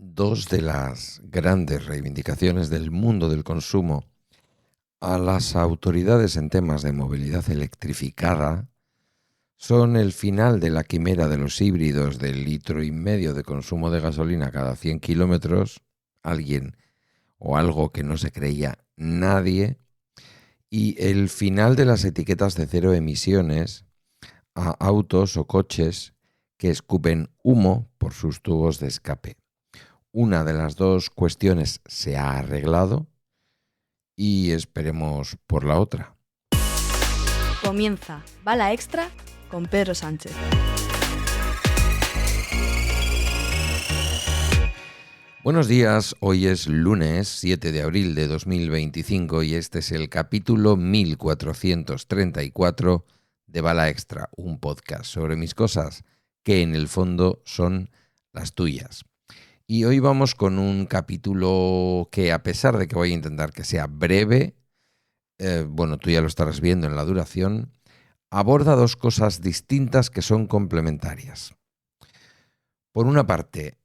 Dos de las grandes reivindicaciones del mundo del consumo a las autoridades en temas de movilidad electrificada son el final de la quimera de los híbridos del 1,5 litros de consumo de gasolina cada 100 kilómetros, alguien o algo que no se creía nadie, y el final de las etiquetas de cero emisiones a autos o coches que escupen humo por sus tubos de escape. Una de las dos cuestiones se ha arreglado y esperemos por la otra. Comienza Bala Extra con Pedro Sánchez. Buenos días, hoy es lunes 7 de abril de 2025 y este es el capítulo 1434 de Bala Extra, un podcast sobre mis cosas que en el fondo son las tuyas. Y hoy vamos con un capítulo que, a pesar de que voy a intentar que sea breve, tú ya lo estarás viendo en la duración, aborda dos cosas distintas que son complementarias. Por una parte,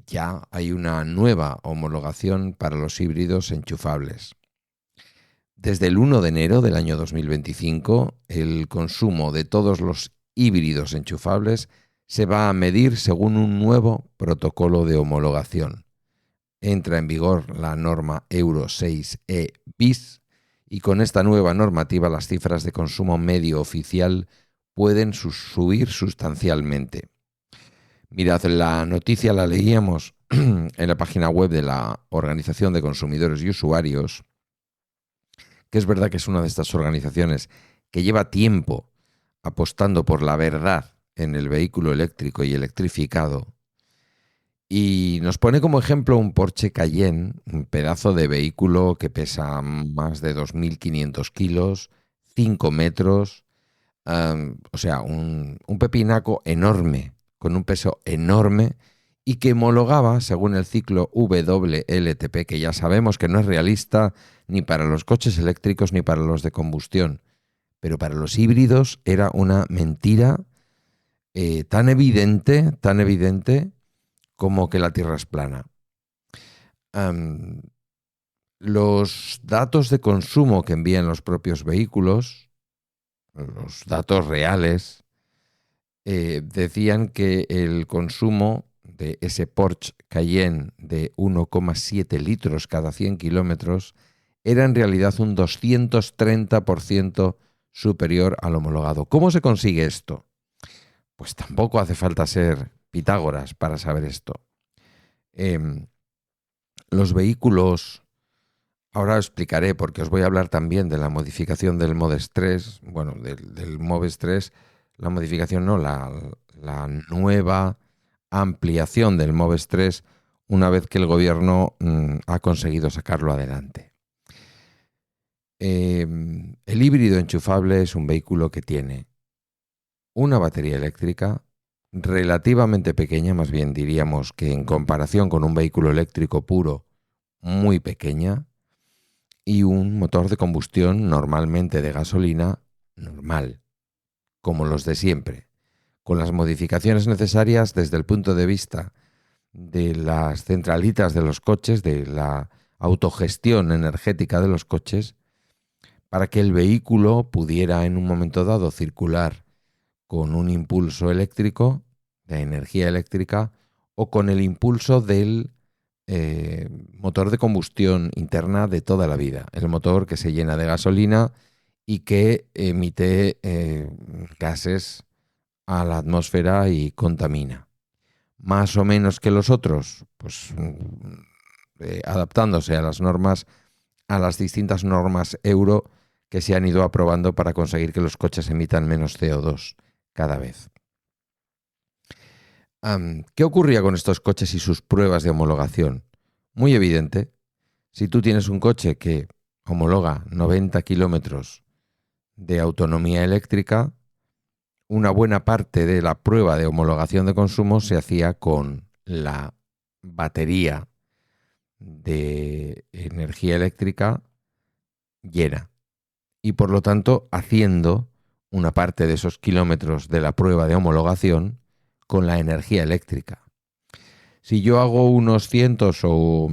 ya hay una nueva homologación para los híbridos enchufables. Desde el 1 de enero del año 2025, el consumo de todos los híbridos enchufables se va a medir según un nuevo protocolo de homologación. Entra en vigor la norma Euro 6e bis y con esta nueva normativa las cifras de consumo medio oficial pueden subir sustancialmente. Mirad, la noticia la leíamos en la página web de la Organización de Consumidores y Usuarios, que es verdad que es una de estas organizaciones que lleva tiempo apostando por la verdad en el vehículo eléctrico y electrificado, y nos pone como ejemplo un Porsche Cayenne, un pedazo de vehículo que pesa más de 2.500 kilos, 5 metros, un pepinaco enorme, con un peso enorme, y que homologaba según el ciclo WLTP, que ya sabemos que no es realista ni para los coches eléctricos ni para los de combustión, pero para los híbridos era una mentira tan evidente como que la Tierra es plana. Los datos de consumo que envían los propios vehículos, los datos reales, decían que el consumo de ese Porsche Cayenne de 1,7 litros cada 100 kilómetros era en realidad un 230% superior al homologado. ¿Cómo se consigue esto? Pues tampoco hace falta ser Pitágoras para saber esto. Los vehículos, ahora os explicaré porque os voy a hablar también de la modificación del Moves 3, del Moves 3, la modificación no, la nueva ampliación del Moves 3 una vez que el gobierno ha conseguido sacarlo adelante. El híbrido enchufable es un vehículo que tiene una batería eléctrica relativamente pequeña, más bien diríamos que en comparación con un vehículo eléctrico puro, muy pequeña, y un motor de combustión normalmente de gasolina normal, como los de siempre, con las modificaciones necesarias desde el punto de vista de las centralitas de los coches, de la autogestión energética de los coches, para que el vehículo pudiera en un momento dado circular con un impulso eléctrico, de energía eléctrica, o con el impulso del motor de combustión interna de toda la vida. El motor que se llena de gasolina y que emite gases a la atmósfera y contamina. Más o menos que los otros, pues adaptándose a las normas, a las distintas normas Euro que se han ido aprobando para conseguir que los coches emitan menos CO2 cada vez. ¿Qué ocurría con estos coches y sus pruebas de homologación? Muy evidente. Si tú tienes un coche que homologa 90 kilómetros de autonomía eléctrica, una buena parte de la prueba de homologación de consumo se hacía con la batería de energía eléctrica llena y, por lo tanto, haciendo una parte de esos kilómetros de la prueba de homologación con la energía eléctrica. Si yo hago unos 100 o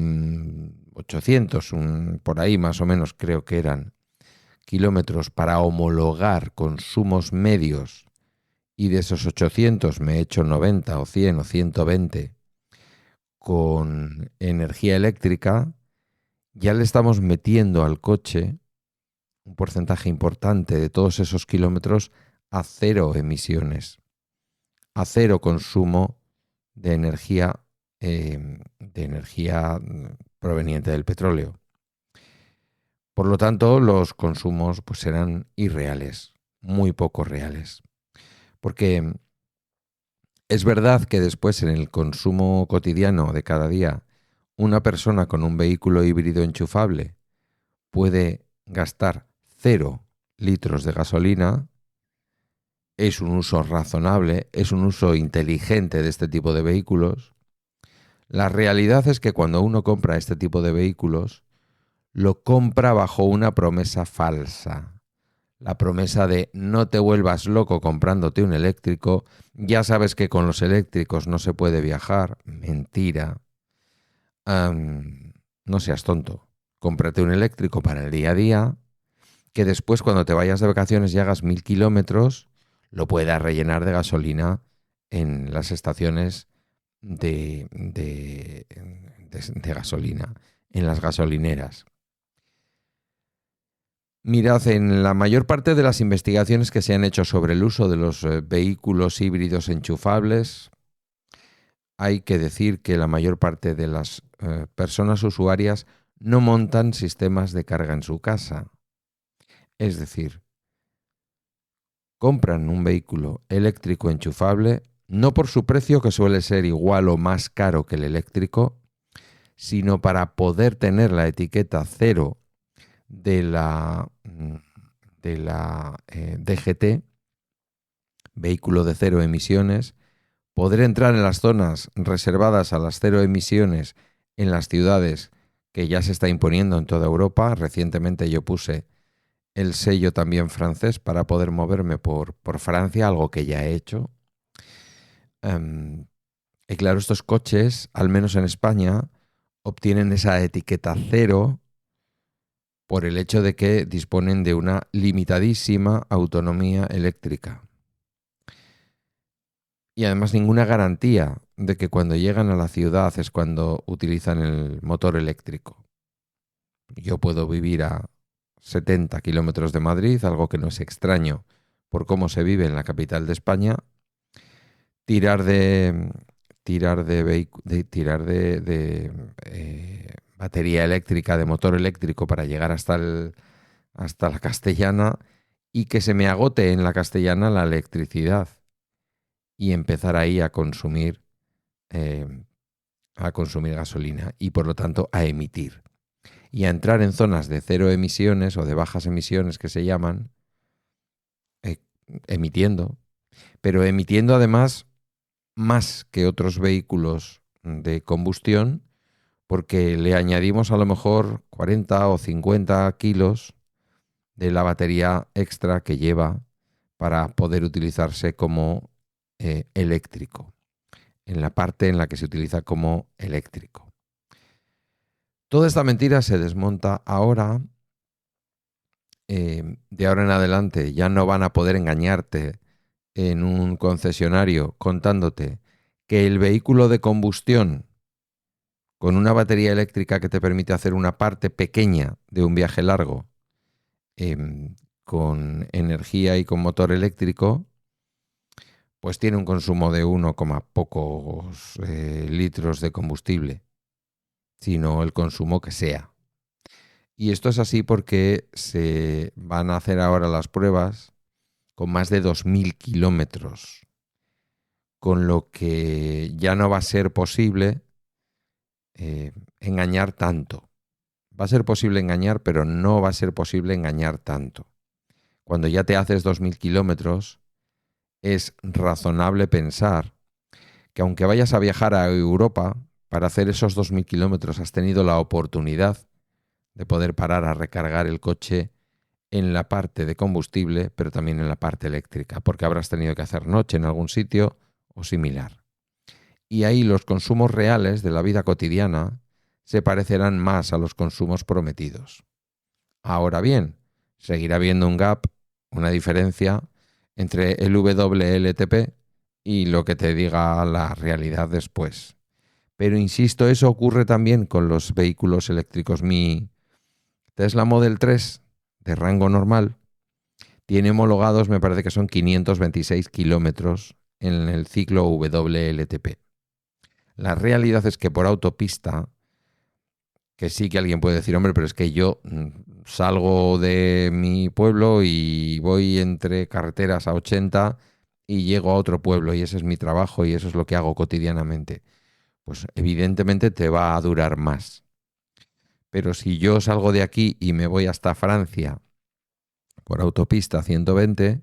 800, por ahí más o menos creo que eran, kilómetros para homologar consumos medios, y de esos 800 me he hecho 90 o 100 o 120 con energía eléctrica, ya le estamos metiendo al coche un porcentaje importante de todos esos kilómetros a cero emisiones, a cero consumo de energía proveniente del petróleo. Por lo tanto, los consumos pues serán irreales, muy poco reales. Porque es verdad que después en el consumo cotidiano de cada día, una persona con un vehículo híbrido enchufable puede gastar 0 litros de gasolina. Es un uso razonable, es un uso inteligente de este tipo de vehículos. La realidad es que cuando uno compra este tipo de vehículos, lo compra bajo una promesa falsa. La promesa de no te vuelvas loco comprándote un eléctrico, ya sabes que con los eléctricos no se puede viajar. Mentira. No seas tonto. Cómprate un eléctrico para el día a día, que después cuando te vayas de vacaciones y hagas 1000 kilómetros, lo puedas rellenar de gasolina en las estaciones de gasolina, en las gasolineras. Mirad, en la mayor parte de las investigaciones que se han hecho sobre el uso de los vehículos híbridos enchufables, hay que decir que la mayor parte de las personas usuarias no montan sistemas de carga en su casa. Es decir, compran un vehículo eléctrico enchufable no por su precio, que suele ser igual o más caro que el eléctrico, sino para poder tener la etiqueta cero de la DGT, vehículo de cero emisiones, poder entrar en las zonas reservadas a las cero emisiones en las ciudades que ya se está imponiendo en toda Europa. Recientemente yo puse el sello también francés para poder moverme por Francia, algo que ya he hecho. Y claro, estos coches, al menos en España, obtienen esa etiqueta cero por el hecho de que disponen de una limitadísima autonomía eléctrica. Y además ninguna garantía de que cuando llegan a la ciudad es cuando utilizan el motor eléctrico. Yo puedo vivir a 70 kilómetros de Madrid, algo que no es extraño por cómo se vive en la capital de España, tirar de batería eléctrica, de motor eléctrico para llegar hasta la Castellana, y que se me agote en la Castellana la electricidad y empezar ahí a consumir gasolina y por lo tanto a emitir y a entrar en zonas de cero emisiones o de bajas emisiones que se llaman, emitiendo, pero emitiendo además más que otros vehículos de combustión, porque le añadimos a lo mejor 40 o 50 kilos de la batería extra que lleva para poder utilizarse como eléctrico, en la parte en la que se utiliza como eléctrico. Toda esta mentira se desmonta ahora. De ahora en adelante ya no van a poder engañarte en un concesionario contándote que el vehículo de combustión con una batería eléctrica que te permite hacer una parte pequeña de un viaje largo con energía y con motor eléctrico, pues tiene un consumo de 1, pocos litros de combustible, sino el consumo que sea. Y esto es así porque se van a hacer ahora las pruebas con más de 2000 kilómetros, con lo que ya no va a ser posible engañar tanto. Va a ser posible engañar, pero no va a ser posible engañar tanto. Cuando ya te haces 2000 kilómetros, es razonable pensar que aunque vayas a viajar a Europa, para hacer esos 2000 kilómetros has tenido la oportunidad de poder parar a recargar el coche en la parte de combustible, pero también en la parte eléctrica, porque habrás tenido que hacer noche en algún sitio o similar. y ahí los consumos reales de la vida cotidiana se parecerán más a los consumos prometidos. Ahora bien, seguirá habiendo un gap, una diferencia entre el WLTP y lo que te diga la realidad después. Pero insisto, eso ocurre también con los vehículos eléctricos. Mi Tesla Model 3 de rango normal tiene homologados, me parece que son 526 kilómetros en el ciclo WLTP. La realidad es que por autopista, que sí que alguien puede decir, hombre, pero es que yo salgo de mi pueblo y voy entre carreteras a 80 y llego a otro pueblo y ese es mi trabajo y eso es lo que hago cotidianamente. Pues evidentemente te va a durar más. Pero si yo salgo de aquí y me voy hasta Francia por autopista 120,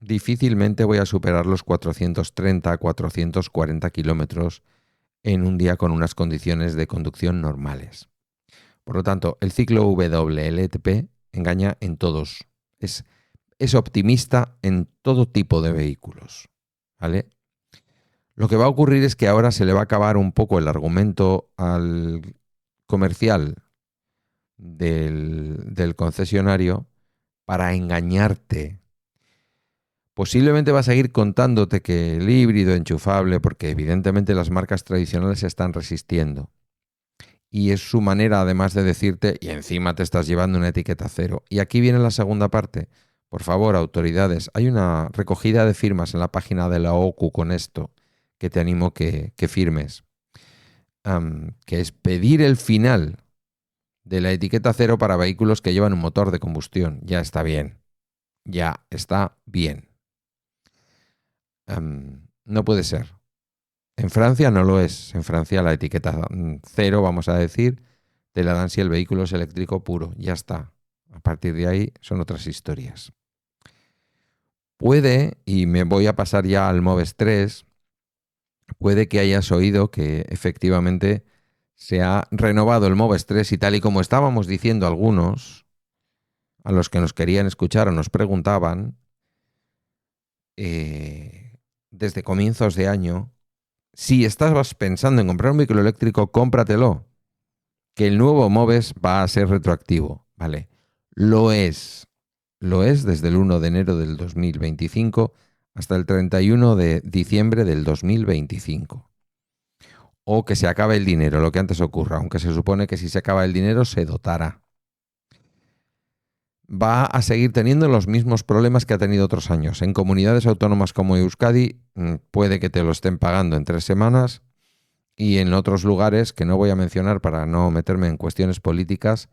difícilmente voy a superar los 430, 440 kilómetros en un día con unas condiciones de conducción normales. Por lo tanto, el ciclo WLTP engaña en todos. Es optimista en todo tipo de vehículos, ¿vale? Lo que va a ocurrir es que ahora se le va a acabar un poco el argumento al comercial del concesionario para engañarte. Posiblemente va a seguir contándote que el híbrido enchufable, porque evidentemente las marcas tradicionales se están resistiendo. Y es su manera además de decirte, y encima te estás llevando una etiqueta cero. Y aquí viene la segunda parte. Por favor, autoridades, hay una recogida de firmas en la página de la OCU con esto, que te animo que firmes. Que es pedir el final de la etiqueta cero para vehículos que llevan un motor de combustión. Ya está bien. Ya está bien. No puede ser. En Francia no lo es. En Francia la etiqueta cero, vamos a decir, te la dan si el vehículo es eléctrico puro. Ya está. A partir de ahí son otras historias. Puede, y me voy a pasar ya al Moves 3, puede que hayas oído que efectivamente se ha renovado el Moves 3 y tal y como estábamos diciendo algunos, a los que nos querían escuchar o nos preguntaban, desde comienzos de año, si estás pensando en comprar un vehículo eléctrico, cómpratelo, que el nuevo Moves va a ser retroactivo, ¿vale? Lo es desde el 1 de enero del 2025 hasta el 31 de diciembre del 2025. O que se acabe el dinero, lo que antes ocurra, aunque se supone que si se acaba el dinero se dotará. Va a seguir teniendo los mismos problemas que ha tenido otros años. En comunidades autónomas como Euskadi puede que te lo estén pagando en 3 semanas y en otros lugares, que no voy a mencionar para no meterme en cuestiones políticas,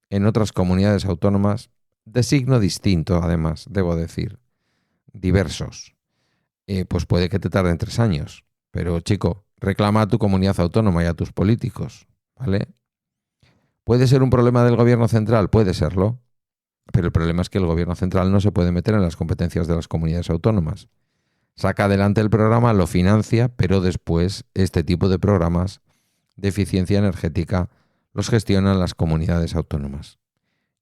en otras comunidades autónomas de signo distinto, además, debo decir, diversos, pues puede que te tarden 3 años. Pero, chico, reclama a tu comunidad autónoma y a tus políticos, ¿vale? ¿Puede ser un problema del gobierno central? Puede serlo. Pero el problema es que el gobierno central no se puede meter en las competencias de las comunidades autónomas. Saca adelante el programa, lo financia, pero después este tipo de programas de eficiencia energética los gestionan las comunidades autónomas.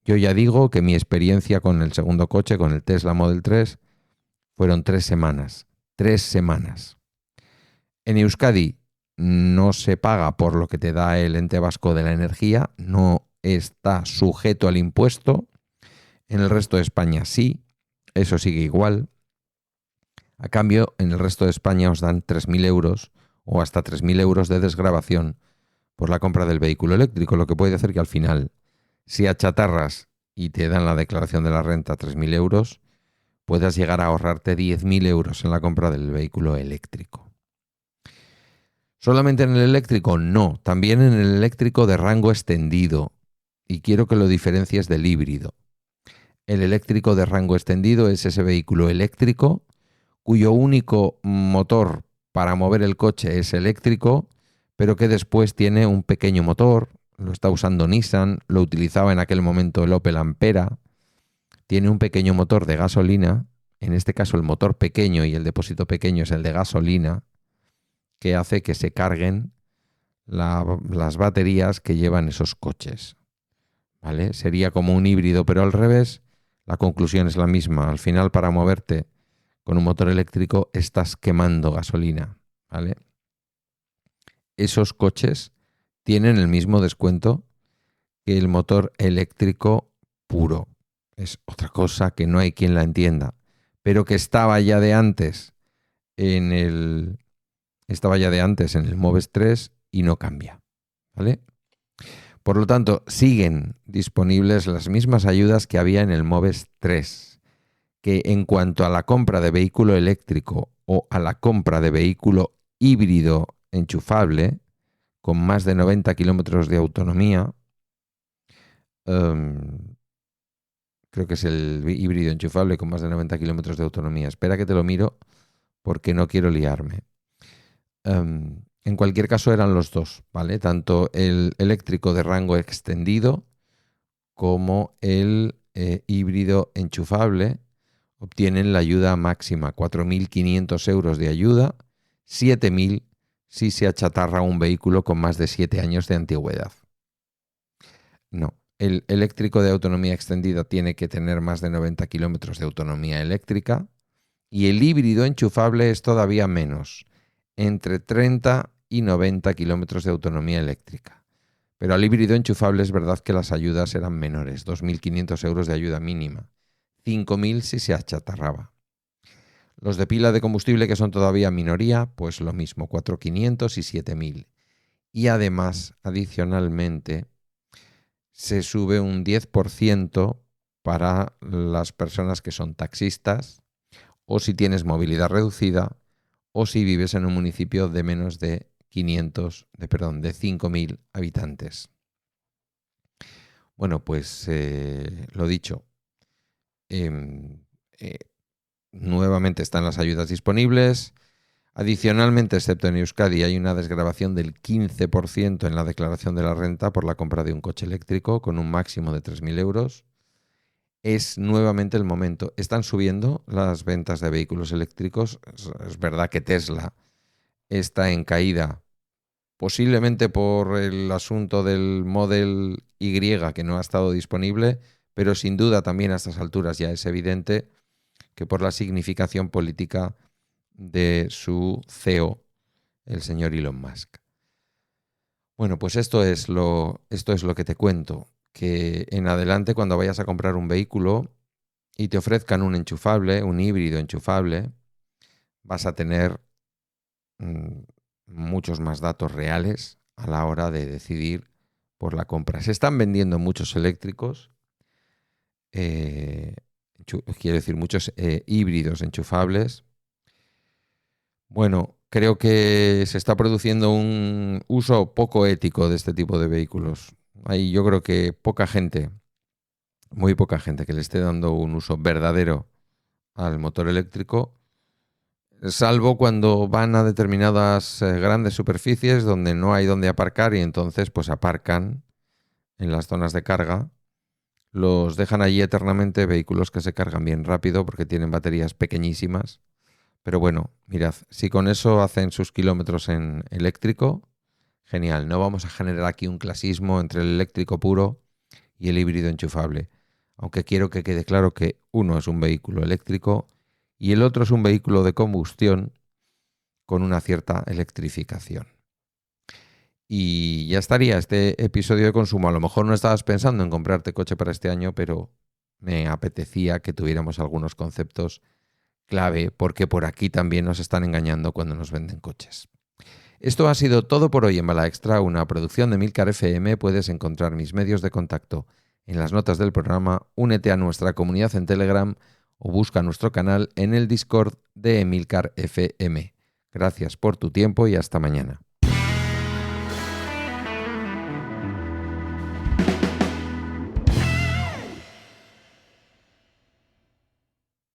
Yo ya digo que mi experiencia con el segundo coche, con el Tesla Model 3, fueron 3 semanas. 3 semanas. En Euskadi no se paga por lo que te da el ente vasco de la energía, no está sujeto al impuesto. En el resto de España sí, eso sigue igual. A cambio, en el resto de España os dan 3.000 euros o hasta 3.000 euros de desgravación por la compra del vehículo eléctrico, lo que puede hacer que al final, si achatarras y te dan la declaración de la renta 3.000 euros, puedas llegar a ahorrarte 10.000 euros en la compra del vehículo eléctrico. ¿Solamente en el eléctrico? No, también en el eléctrico de rango extendido. Y quiero que lo diferencies del híbrido. El eléctrico de rango extendido es ese vehículo eléctrico cuyo único motor para mover el coche es eléctrico, pero que después tiene un pequeño motor, lo está usando Nissan, lo utilizaba en aquel momento el Opel Ampera, tiene un pequeño motor de gasolina, en este caso el motor pequeño y el depósito pequeño es el de gasolina, que hace que se carguen las baterías que llevan esos coches, ¿vale? Sería como un híbrido, pero al revés. La conclusión es la misma. Al final, para moverte con un motor eléctrico, estás quemando gasolina, ¿vale? esos coches tienen el mismo descuento que el motor eléctrico puro. Es otra cosa que no hay quien la entienda, pero que estaba ya de antes en el Moves 3 y no cambia, ¿vale? Por lo tanto, siguen disponibles las mismas ayudas que había en el Moves 3, que en cuanto a la compra de vehículo eléctrico o a la compra de vehículo híbrido enchufable con más de 90 kilómetros de autonomía, creo que es el híbrido enchufable con más de 90 kilómetros de autonomía. Espera que te lo miro porque no quiero liarme. En cualquier caso eran los dos, ¿vale? Tanto el eléctrico de rango extendido como el híbrido enchufable obtienen la ayuda máxima, 4.500 euros de ayuda, 7.000 si se achatarra un vehículo con más de 7 años de antigüedad. No, el eléctrico de autonomía extendida tiene que tener más de 90 kilómetros de autonomía eléctrica y el híbrido enchufable es todavía menos, entre 30 y 90 kilómetros de autonomía eléctrica. Pero al híbrido enchufable es verdad que las ayudas eran menores, 2.500 euros de ayuda mínima, 5.000 si se achatarraba. Los de pila de combustible, que son todavía minoría, pues lo mismo, 4.500 y 7.000. Y además, adicionalmente, se sube un 10% para las personas que son taxistas, o si tienes movilidad reducida, o si vives en un municipio de menos de 5.000 habitantes. Bueno, pues lo dicho. Nuevamente están las ayudas disponibles. Adicionalmente, excepto en Euskadi, hay una desgravación del 15% en la declaración de la renta por la compra de un coche eléctrico con un máximo de 3.000 euros. Es nuevamente el momento. Están subiendo las ventas de vehículos eléctricos. Es verdad que Tesla está en caída, posiblemente por el asunto del Model Y que no ha estado disponible, pero sin duda también a estas alturas ya es evidente que por la significación política de su CEO, el señor Elon Musk. Bueno, pues esto es lo que te cuento, que en adelante cuando vayas a comprar un vehículo y te ofrezcan un enchufable, un híbrido enchufable, vas a tener muchos más datos reales a la hora de decidir por la compra. Se están vendiendo muchos eléctricos, quiero decir, muchos híbridos enchufables. Bueno, creo que se está produciendo un uso poco ético de este tipo de vehículos. Yo creo que poca gente, muy poca gente que le esté dando un uso verdadero al motor eléctrico, salvo cuando van a determinadas grandes superficies donde no hay donde aparcar y entonces pues aparcan en las zonas de carga. Los dejan allí eternamente, vehículos que se cargan bien rápido porque tienen baterías pequeñísimas. Pero bueno, mirad, si con eso hacen sus kilómetros en eléctrico, genial. No vamos a generar aquí un clasismo entre el eléctrico puro y el híbrido enchufable. Aunque quiero que quede claro que uno es un vehículo eléctrico y el otro es un vehículo de combustión con una cierta electrificación. Y ya estaría este episodio de consumo. A lo mejor no estabas pensando en comprarte coche para este año, pero me apetecía que tuviéramos algunos conceptos clave, porque por aquí también nos están engañando cuando nos venden coches. Esto ha sido todo por hoy en Bala Extra, una producción de Emilcar FM. Puedes encontrar mis medios de contacto en las notas del programa, únete a nuestra comunidad en Telegram o busca nuestro canal en el Discord de Emilcar FM. Gracias por tu tiempo y hasta mañana.